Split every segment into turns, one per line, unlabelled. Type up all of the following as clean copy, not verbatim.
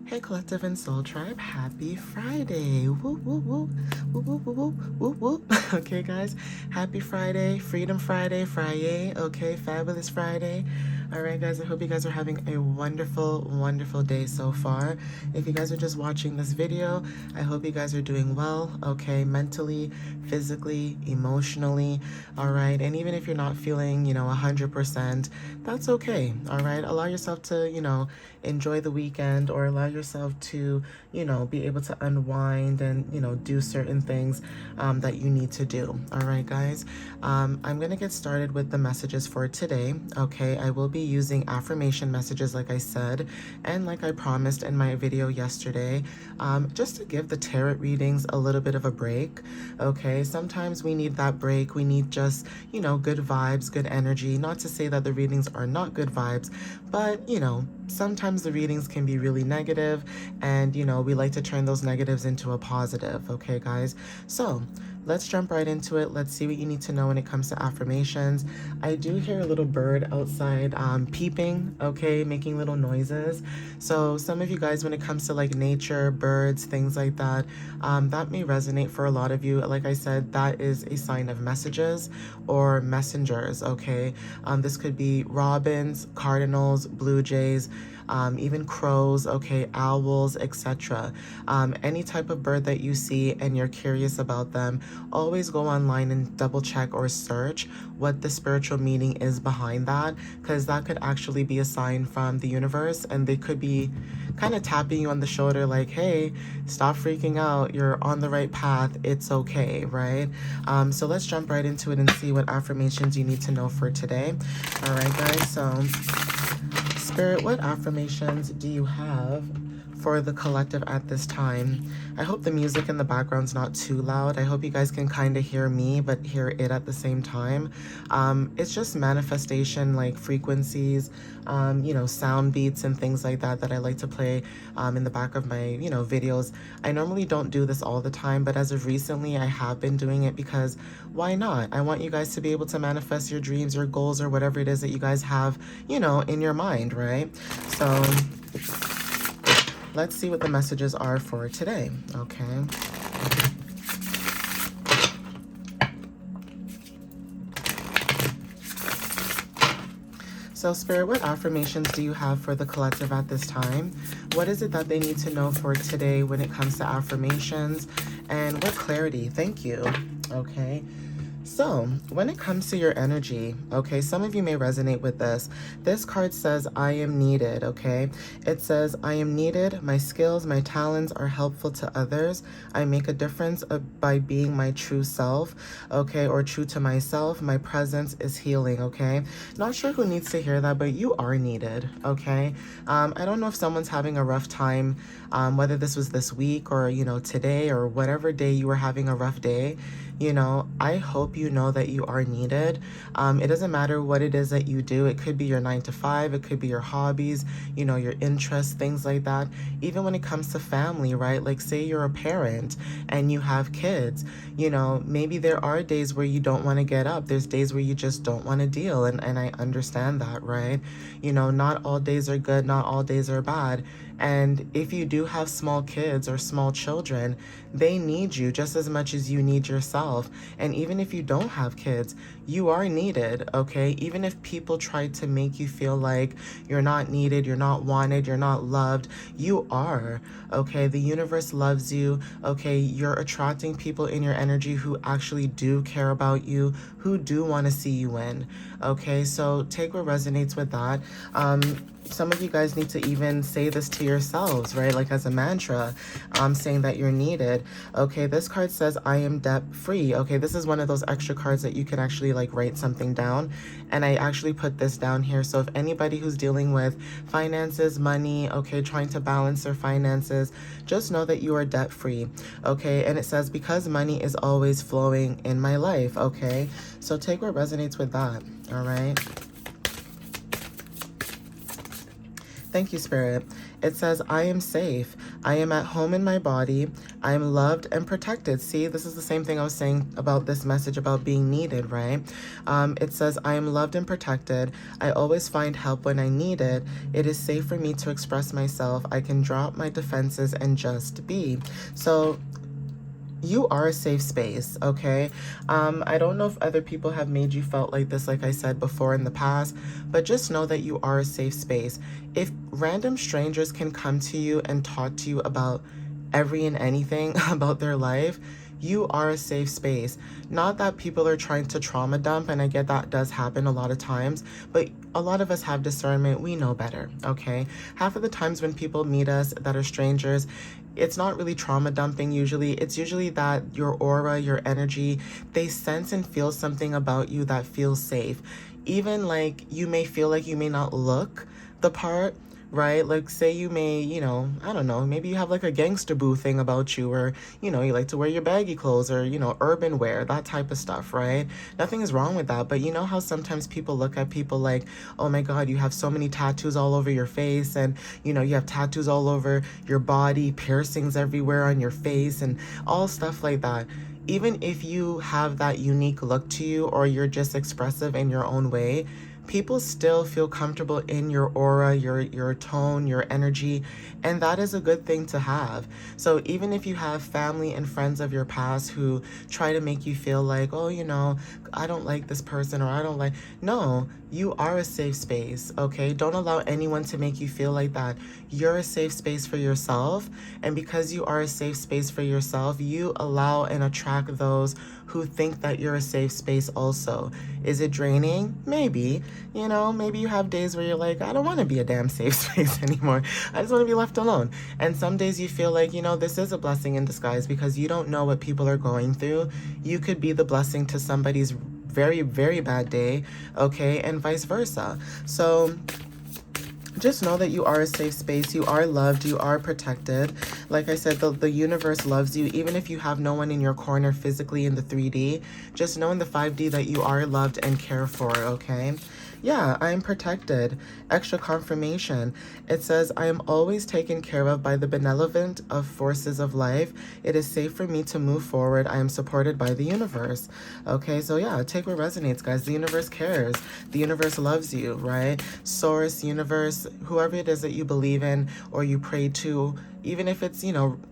Hey Collective and Soul Tribe, happy Friday. Woo, woo, woo, woo, woo, woo, woo, woo. Okay guys, happy Friday, Freedom Friday, Friday, okay, fabulous Friday. All right guys, I hope you guys are having a wonderful, wonderful day so far. If you guys are just watching this video, I hope you guys are doing well, okay, mentally, physically, emotionally, all right? And even if you're not feeling, 100%, that's okay, all right? Allow yourself to, enjoy the weekend, or allow yourself to, be able to unwind and, do certain things that you need to do. All right, guys. I'm going to get started with the messages for today. Okay, I will be using affirmation messages, like I said, and like I promised in my video yesterday, just to give the tarot readings a little bit of a break. Okay, sometimes we need that break. We need just, good vibes, good energy. Not to say that the readings are not good vibes, but, sometimes the readings can be really negative, and we like to turn those negatives into a positive. Okay guys, so let's jump right into it. Let's see what you need to know when it comes to affirmations. I do hear a little bird outside peeping, okay, making little noises. So some of you guys, when it comes to like nature, birds, things like that, that may resonate for a lot of you. Like I said, that is a sign of messages or messengers, okay? This could be robins, cardinals, blue jays, even crows, okay, owls, etc. Any type of bird that you see and you're curious about them, always go online and double check or search what the spiritual meaning is behind that, because that could actually be a sign from the universe, and they could be kind of tapping you on the shoulder like, hey, stop freaking out, you're on the right path, it's okay, right? So let's jump right into it and see what affirmations you need to know for today. All right guys, so Spirit, what affirmations do you have for the collective at this time? I hope the music in the background's not too loud. I hope you guys can kind of hear me, but hear it at the same time. It's just manifestation, like frequencies, sound beats and things like that that I like to play in the back of my, videos. I normally don't do this all the time, but as of recently, I have been doing it because why not? I want you guys to be able to manifest your dreams, your goals, or whatever it is that you guys have, in your mind, right? So let's see what the messages are for today, okay? So Spirit, what affirmations do you have for the collective at this time? What is it that they need to know for today when it comes to affirmations? And what clarity? Thank you, okay? So when it comes to your energy, okay, some of you may resonate with this. This card says, I am needed, okay? It says, I am needed. My skills, my talents are helpful to others. I make a difference by being my true self, okay, or true to myself. My presence is healing, okay? Not sure who needs to hear that, but you are needed, okay? I don't know if someone's having a rough time, whether this was this week or, today or whatever day you were having a rough day. I hope you know that you are needed. It doesn't matter what it is that you do. It could be your 9 to 5. It could be your hobbies, your interests, things like that. Even when it comes to family, right? Like say you're a parent and you have kids, maybe there are days where you don't want to get up. There's days where you just don't want to deal. And I understand that, right? Not all days are good. Not all days are bad. And if you do have small kids or small children, they need you just as much as you need yourself. And even if you don't have kids, you are needed, okay? Even if people try to make you feel like you're not needed, you're not wanted, you're not loved, you are, okay? The universe loves you, okay? You're attracting people in your energy who actually do care about you, who do want to see you win, okay? So take what resonates with that. Some of you guys need to even say this to yourselves, right? Like as a mantra, saying that you're needed. Okay, this card says, I am debt free. Okay, this is one of those extra cards that you can actually like write something down. And I actually put this down here. So if anybody who's dealing with finances, money, okay, trying to balance their finances, just know that you are debt free. Okay, and it says, because money is always flowing in my life. Okay, so take what resonates with that. All right. Thank you, Spirit. It says, I am safe. I am at home in my body. I am loved and protected. See, this is the same thing I was saying about this message about being needed, right? It says, I am loved and protected. I always find help when I need it. It is safe for me to express myself. I can drop my defenses and just be. So you are a safe space, okay? I don't know if other people have made you felt like this, like I said before in the past, but just know that you are a safe space. If random strangers can come to you and talk to you about every and anything about their life, you are a safe space. Not that people are trying to trauma dump, and I get that does happen a lot of times, but a lot of us have discernment. We know better, okay? Half of the times when people meet us that are strangers, it's not really trauma dumping usually. It's usually that your aura, your energy, they sense and feel something about you that feels safe. Even like you may feel like you may not look the part, right? Like say you may, I don't know, maybe you have like a gangster boo thing about you, or, you like to wear your baggy clothes, or, urban wear, that type of stuff, right? Nothing is wrong with that. But you know how sometimes people look at people like, oh my God, you have so many tattoos all over your face, and, you have tattoos all over your body, piercings everywhere on your face, and all stuff like that. Even if you have that unique look to you, or you're just expressive in your own way, people still feel comfortable in your aura, your tone, your energy, and that is a good thing to have. So even if you have family and friends of your past who try to make you feel like, oh, I don't like this person, or I don't like, no, you are a safe space, okay? Don't allow anyone to make you feel like that. You're a safe space for yourself, and because you are a safe space for yourself, you allow and attract those who think that you're a safe space also. Is it draining? Maybe. Maybe you have days where you're like, I don't want to be a damn safe space anymore. I just want to be left alone. And some days you feel like, this is a blessing in disguise, because you don't know what people are going through. You could be the blessing to somebody's very, very bad day, okay? And vice versa. So just know that you are a safe space. You are loved. You are protected. Like I said, the universe loves you. Even if you have no one in your corner physically in the 3D, just know in the 5D that you are loved and cared for, okay? Yeah, I am protected. Extra confirmation. It says, I am always taken care of by the benevolent of forces of life. It is safe for me to move forward. I am supported by the universe. Okay, so yeah, take what resonates, guys. The universe cares. The universe loves you, right? Source, universe, whoever it is that you believe in or you pray to, even if it's,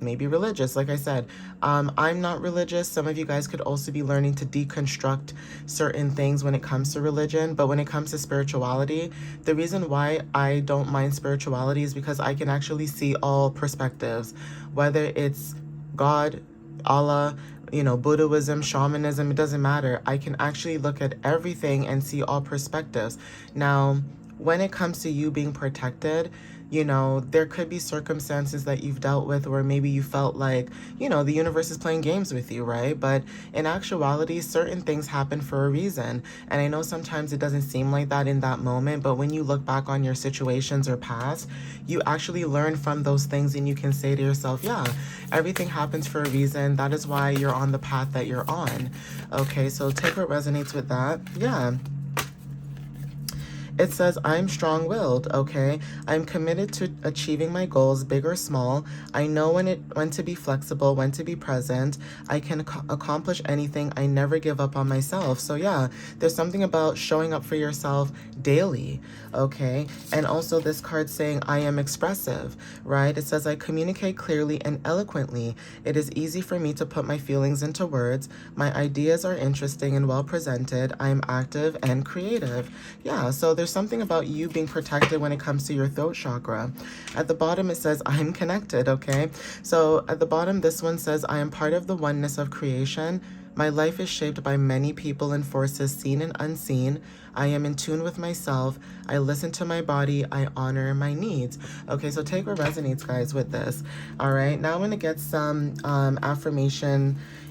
maybe religious, like I said. I'm not religious. Some of you guys could also be learning to deconstruct certain things when it comes to religion. But when it comes to spirituality, the reason why I don't mind spirituality is because I can actually see all perspectives, whether it's God, Allah, Buddhism, shamanism, it doesn't matter. I can actually look at everything and see all perspectives. Now, when it comes to you being protected, there could be circumstances that you've dealt with where maybe you felt like, the universe is playing games with you, right? But in actuality, certain things happen for a reason. And I know sometimes it doesn't seem like that in that moment, but when you look back on your situations or past, you actually learn from those things, and you can say to yourself, yeah, everything happens for a reason. That is why you're on the path that you're on. Okay, so take what resonates with that. Yeah. It says, I'm strong-willed, okay? I'm committed to achieving my goals, big or small. I know when to be flexible, when to be present. I can accomplish anything. I never give up on myself. So yeah, there's something about showing up for yourself daily, okay? And also this card saying, I am expressive, right? It says, I communicate clearly and eloquently. It is easy for me to put my feelings into words. My ideas are interesting and well presented. I am active and creative. Yeah, so there's something about you being protected when it comes to your throat chakra. At the bottom, it says, I'm connected, okay? So at the bottom, this one says, I am part of the oneness of creation. My life is shaped by many people and forces, seen and unseen. I am in tune with myself. I listen to my body. I honor my needs. Okay, so take what resonates, guys, with this. All right, now I'm going to get some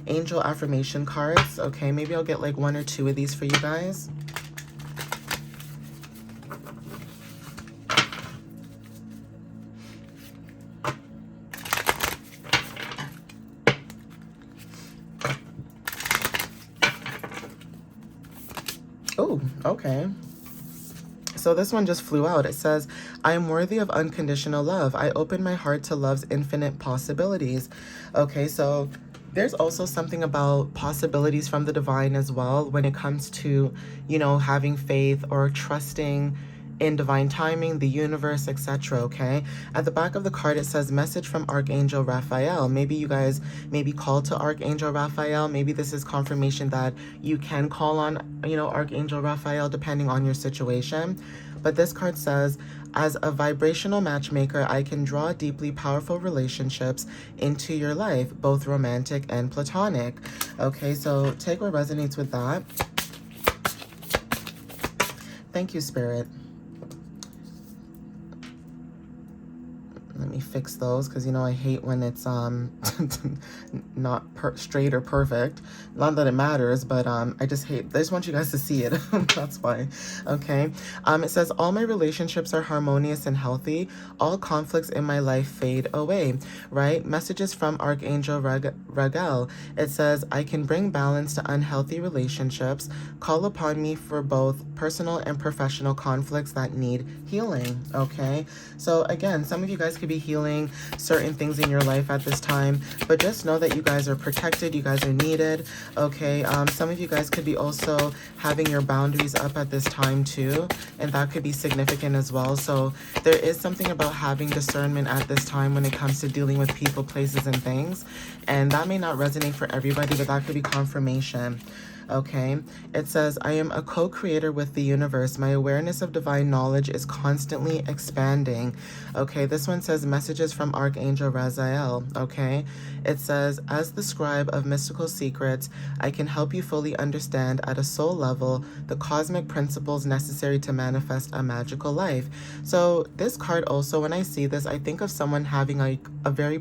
angel affirmation cards. Okay, maybe I'll get like 1 or 2 of these for you guys. Oh, okay. So this one just flew out. It says, I am worthy of unconditional love. I open my heart to love's infinite possibilities. Okay, so there's also something about possibilities from the divine as well when it comes to, you know, having faith or trusting in divine timing, the universe, etc. Okay, at the back of the card it says message from Archangel Raphael. Maybe you guys may be called to Archangel Raphael. Maybe this is confirmation that you can call on, you know, Archangel Raphael depending on your situation. But this card says, as a vibrational matchmaker, I can draw deeply powerful relationships into your life, both romantic and platonic. Okay, so take what resonates with that. Thank you, Spirit. Let me fix those because, you know, I hate when it's not straight or perfect. Not that it matters, but I just want you guys to see it. That's why. Okay. It says, all my relationships are harmonious and healthy. All conflicts in my life fade away. Right? Messages from Archangel Raguel. It says, I can bring balance to unhealthy relationships. Call upon me for both personal and professional conflicts that need healing. Okay. So again, some of you guys could be healing certain things in your life at this time, but just know that you guys are protected, you guys are needed. Okay, some of you guys could be also having your boundaries up at this time too, and that could be significant as well. So there is something about having discernment at this time when it comes to dealing with people, places, and things, and that may not resonate for everybody, but that could be confirmation. Okay, it says, I am a co-creator with the universe. My awareness of divine knowledge is constantly expanding. Okay, this one says messages from Archangel Raziel. Okay, it says, as the scribe of mystical secrets, I can help you fully understand at a soul level the cosmic principles necessary to manifest a magical life. So this card also, when I see this, I think of someone having like a very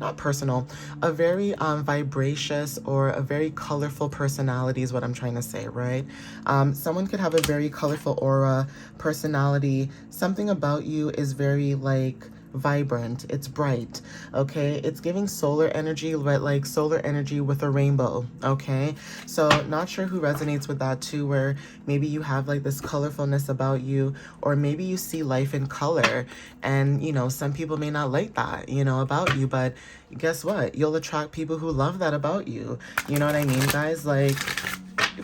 not personal, a very vibracious or a very colorful personality is what I'm trying to say, right? Someone could have a very colorful aura, personality. Something about you is very like vibrant, it's bright. Okay, it's giving solar energy, but like solar energy with a rainbow. Okay, so not sure who resonates with that too, where maybe you have like this colorfulness about you, or maybe you see life in color, and you know, some people may not like that, you know, about you, but guess what, you'll attract people who love that about you. You know what I mean, guys? Like,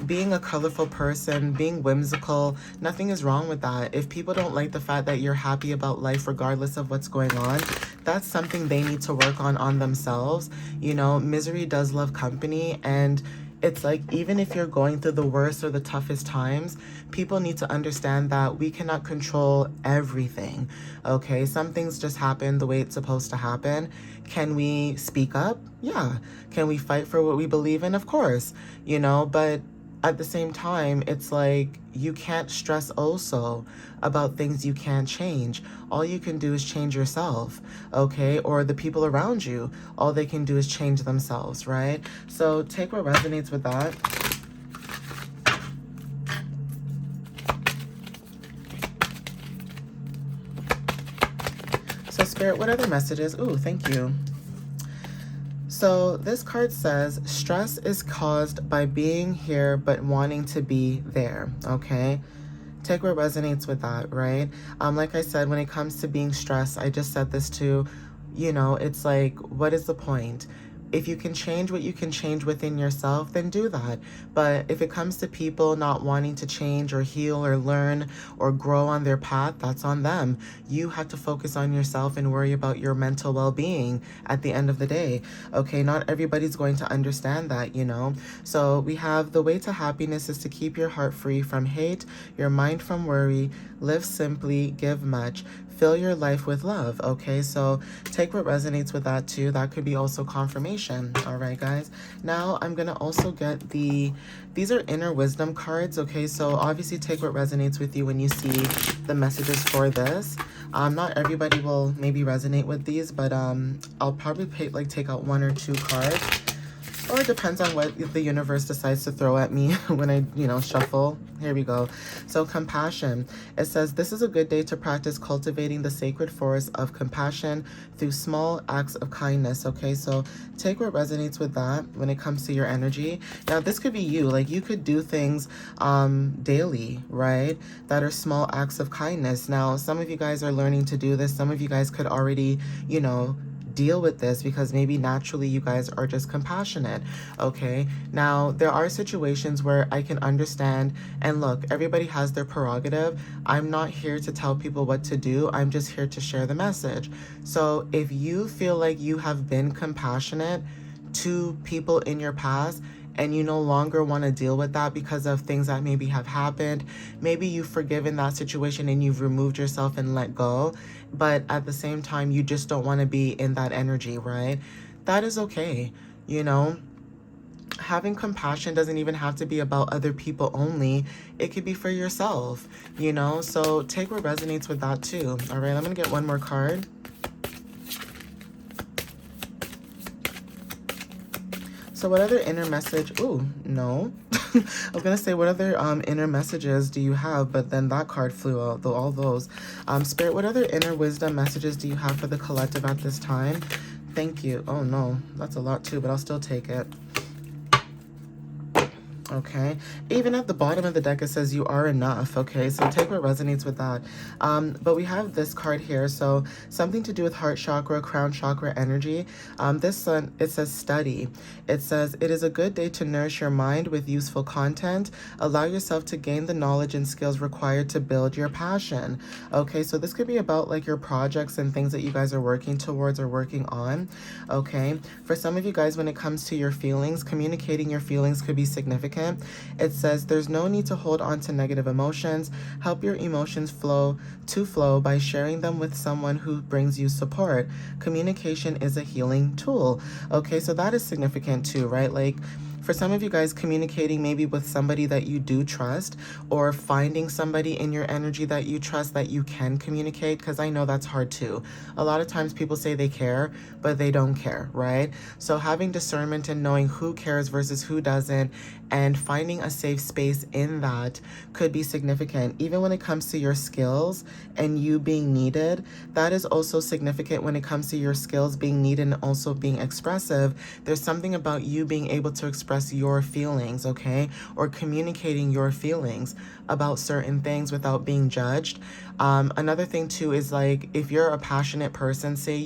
being a colorful person, being whimsical, nothing is wrong with that. If people don't like the fact that you're happy about life regardless of what's going on, that's something they need to work on themselves. You know, misery does love company, and it's like, even if you're going through the worst or the toughest times, people need to understand that we cannot control everything. Okay, some things just happen the way it's supposed to happen. Can we speak up? Yeah. Can we fight for what we believe in? Of course, you know, but at the same time, it's like, you can't stress also about things you can't change. All you can do is change yourself, okay? Or the people around you, all they can do is change themselves, right? So take what resonates with that. So Spirit, what other messages? Ooh, thank you. So this card says, stress is caused by being here but wanting to be there, okay? Take what resonates with that, right? Like I said, when it comes to being stressed, I just said this too, you know, it's like, what is the point? If you can change what you can change within yourself, then do that. But if it comes to people not wanting to change or heal or learn or grow on their path, that's on them. You have to focus on yourself and worry about your mental well-being at the end of the day. Okay, not everybody's going to understand that, you know. So we have, the way to happiness is to keep your heart free from hate, your mind from worry, live simply, give much. Fill your life with love, okay? So take what resonates with that too. That could be also confirmation, all right, guys? Now I'm going to also get these are inner wisdom cards, okay? So obviously take what resonates with you when you see the messages for this. Not everybody will maybe resonate with these, but I'll probably take out one or two cards. Or it depends on what the universe decides to throw at me when I, shuffle. Here we go. So compassion. It says, this is a good day to practice cultivating the sacred force of compassion through small acts of kindness. Okay, so take what resonates with that when it comes to your energy. Now, this could be you. Like, you could do things daily, right, that are small acts of kindness. Now, some of you guys are learning to do this. Some of you guys could already, deal with this because maybe naturally you guys are just compassionate. Okay, now there are situations where I can understand, and look, everybody has their prerogative. I'm not here to tell people what to do. I'm just here to share the message. So if you feel like you have been compassionate to people in your past and you no longer want to deal with that because of things that maybe have happened, maybe you've forgiven that situation and you've removed yourself and let go, but at the same time you just don't want to be in that energy, right? That is okay. You know, having compassion doesn't even have to be about other people only. It could be for yourself, so take what resonates with that too. All right, I'm gonna get one more card. So what other inner message? Ooh, no. I was going to say, what other inner messages do you have? But then that card flew out, though, all those. Spirit, what other inner wisdom messages do you have for the collective at this time? Thank you. Oh, no. That's a lot, too, but I'll still take it. Okay, even at the bottom of the deck it says you are enough. Okay, so take what resonates with that. But we have this card here, so something to do with heart chakra, crown chakra energy. This one, it says study. It says it is a good day to nourish your mind with useful content. Allow yourself to gain the knowledge and skills required to build your passion. Okay, so this could be about like your projects and things that you guys are working towards or working on. Okay, for some of you guys, when it comes to your feelings, communicating your feelings could be significant. It says there's no need to hold on to negative emotions. Help your emotions flow by sharing them with someone who brings you support. Communication is a healing tool. Okay, so that is significant too, right? Like, for some of you guys, communicating maybe with somebody that you do trust, or finding somebody in your energy that you trust that you can communicate, because I know that's hard too. A lot of times people say they care, but they don't care, right? So having discernment and knowing who cares versus who doesn't, and finding a safe space in that could be significant. Even when it comes to your skills and you being needed, that is also significant when it comes to your skills being needed and also being expressive. There's something about you being able to express your feelings, okay? Or communicating your feelings about certain things without being judged. Another thing too is like, if you're a passionate person, say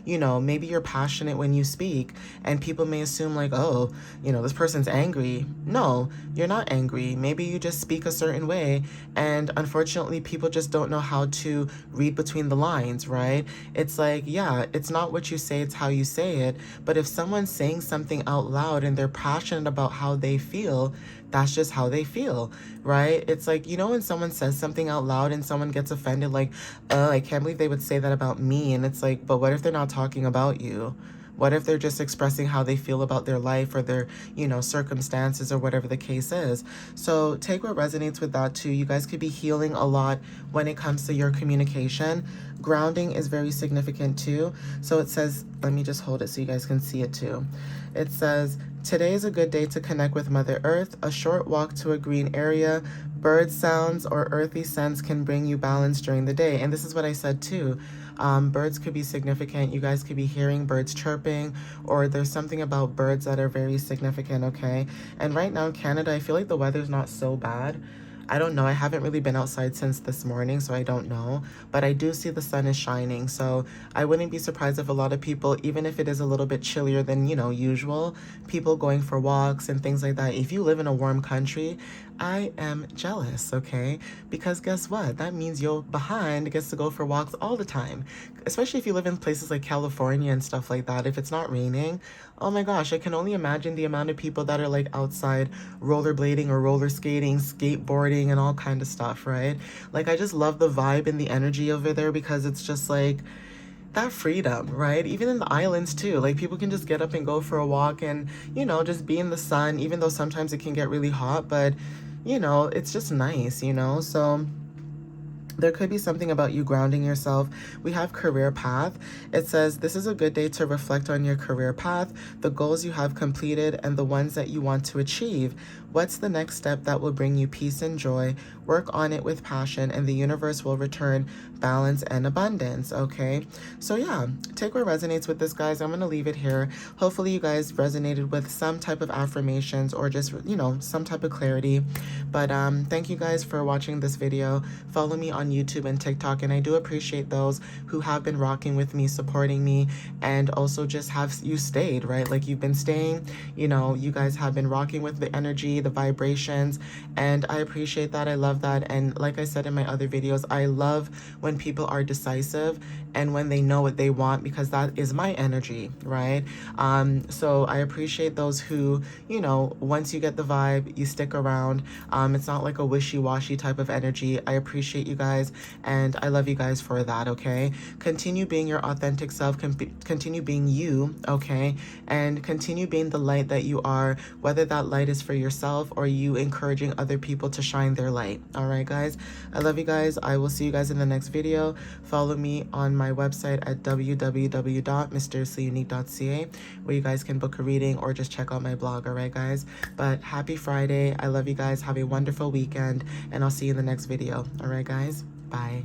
maybe you're passionate when you speak and people may assume like, oh, this person's angry. No, you're not angry. Maybe you just speak a certain way, and unfortunately people just don't know how to read between the lines, right? It's like, yeah, it's not what you say, it's how you say it. But if someone's saying something out loud and they're passionate about how they feel, that's just how they feel, right? It's like, when someone says something out loud and someone gets offended, like, I can't believe they would say that about me. And it's like, but what if they're not talking about you? What if they're just expressing how they feel about their life or their, circumstances or whatever the case is? So take what resonates with that too. You guys could be healing a lot when it comes to your communication. Grounding is very significant too. So it says, let me just hold it so you guys can see it too. It says, today is a good day to connect with Mother Earth. A short walk to a green area, bird sounds, or earthy scents can bring you balance during the day. And this is what I said too. Birds could be significant. You guys could be hearing birds chirping, or there's something about birds that are very significant, okay? And right now in Canada, I feel like the weather's not so bad. I don't know. I haven't really been outside since this morning, so I don't know. But I do see the sun is shining, so I wouldn't be surprised if a lot of people, even if it is a little bit chillier than, usual, people going for walks and things like that. If you live in a warm country, I am jealous, okay? Because guess what? That means your behind gets to go for walks all the time. Especially if you live in places like California and stuff like that. If it's not raining, oh my gosh, I can only imagine the amount of people that are like outside rollerblading or roller skating, skateboarding, and all kind of stuff, right? Like, I just love the vibe and the energy over there because it's just like that freedom, right? Even in the islands too, like people can just get up and go for a walk and, just be in the sun, even though sometimes it can get really hot, but it's just nice, so There could be something about you grounding yourself. We have career path. It says this is a good day to reflect on your career path, the goals you have completed, and the ones that you want to achieve. What's the next step that will bring you peace and joy? Work on it with passion, and the universe will return balance and abundance. Okay, so yeah, take what resonates with this, guys. I'm gonna leave it here. Hopefully you guys resonated with some type of affirmations or just, you know, some type of clarity. But thank you guys for watching this video. Follow me on YouTube and TikTok, and I do appreciate those who have been rocking with me, supporting me, and also just have you stayed, right? Like, you've been staying, you know, you guys have been rocking with the energy, the vibrations, and I appreciate that. I love that. And like I said in my other videos, I love when people are decisive and when they know what they want, because that is my energy, right? So I appreciate those who, you know, once you get the vibe, you stick around. It's not like a wishy-washy type of energy. I appreciate you guys, and I love you guys for that, okay? Continue being your authentic self, continue being you, okay? And continue being the light that you are, whether that light is for yourself or you encouraging other people to shine their light. All right, guys? I love you guys. I will see you guys in the next video. Follow me on my website at www.mysteriouslyunique.ca, where you guys can book a reading or just check out my blog. All right, guys? But happy Friday. I love you guys. Have a wonderful weekend, and I'll see you in the next video. All right, guys? Bye.